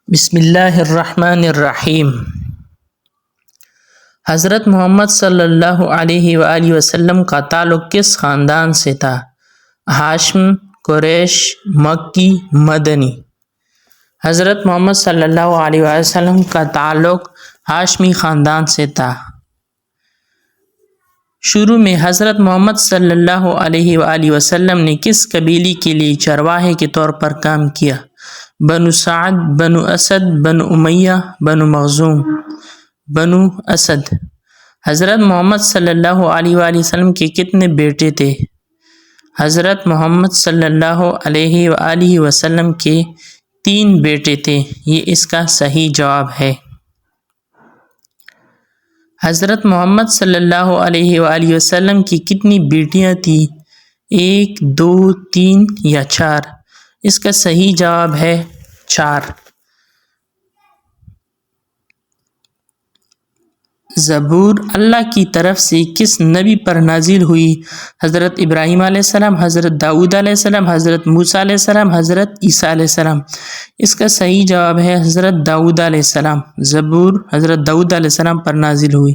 بسم اللہ الرحمن الرحیم۔ حضرت محمد صلی اللہ علیہ وآلہ وسلم کا تعلق کس خاندان سے تھا؟ ہاشم، قریش، مکی، مدنی۔ حضرت محمد صلی اللہ علیہ وآلہ وسلم کا تعلق ہاشمی خاندان سے تھا۔ شروع میں حضرت محمد صلی اللہ علیہ وآلہ وسلم نے کس قبیلے کے لیے چرواہے کے طور پر کام کیا؟ بنو سعد، بنو اسد، بنو امیہ، بنو مخزوم۔ بنو اسد۔ حضرت محمد صلی اللہ علیہ وآلہ وسلم کے کتنے بیٹے تھے؟ حضرت محمد صلی اللہ علیہ وآلہ وسلم کے 3 بیٹے تھے۔ یہ اس کا صحیح جواب ہے۔ حضرت محمد صلی اللہ علیہ وآلہ وسلم کی کتنی بیٹیاں تھیں؟ 1، 2، 3 یا 4؟ اس کا صحیح جواب ہے 4۔ زبور اللہ کی طرف سے کس نبی پر نازل ہوئی؟ حضرت ابراہیم علیہ السلام، حضرت داؤد علیہ السلام، حضرت موسیٰ علیہ السلام، حضرت عیسیٰ علیہ السلام۔ اس کا صحیح جواب ہے حضرت داؤد علیہ السلام۔ زبور حضرت داؤد علیہ السلام پر نازل ہوئی۔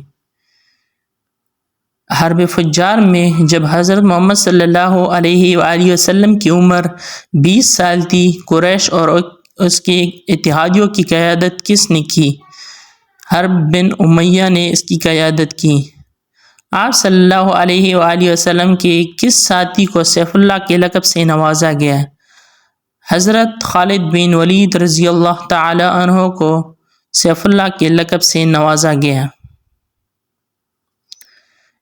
حرب فجار میں جب حضرت محمد صلی اللہ علیہ وآلہ وسلم کی عمر 20 سال تھی، قریش اور اس کے اتحادیوں کی قیادت کس نے کی؟ حرب بن امیہ نے اس کی قیادت کی۔ آپ صلی اللہ علیہ وآلہ وسلم کے کس ساتھی کو سیف اللہ کے لقب سے نوازا گیا؟ حضرت خالد بن ولید رضی اللہ تعالی عنہ کو سیف اللہ کے لقب سے نوازا گیا۔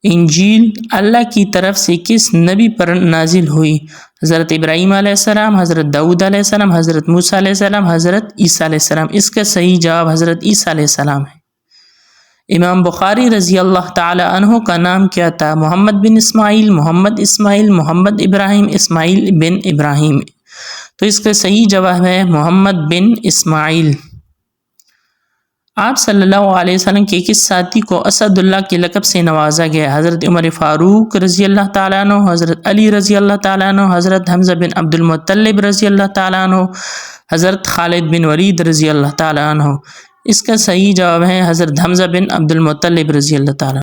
انجیل اللہ کی طرف سے کس نبی پر نازل ہوئی؟ حضرت ابراہیم علیہ السلام، حضرت داؤد علیہ السلام، حضرت موسیٰ علیہ السلام، حضرت عیسیٰ علیہ السلام۔ اس کا صحیح جواب حضرت عیسیٰ علیہ السلام ہے۔ امام بخاری رضی اللہ تعالی عنہ کا نام کیا تھا؟ محمد بن اسماعیل، محمد اسماعیل، محمد ابراہیم، اسماعیل بن ابراہیم۔ تو اس کا صحیح جواب ہے محمد بن اسماعیل۔ آپ صلی اللہ علیہ وسلم کے کس ساتھی کو اسد اللہ کے لقب سے نوازا گیا؟ حضرت عمر فاروق رضی اللہ تعالیٰ عنہ، حضرت علی رضی اللہ تعالیٰ عنہ، حضرت حمزہ بن عبد المطلب رضی اللہ تعالیٰ عنہ، حضرت خالد بن ولید رضی اللہ تعالیٰ عنہ۔ اس کا صحیح جواب ہے حضرت حمزہ بن عبد المطلب رضی اللہ تعالیٰ عنہ۔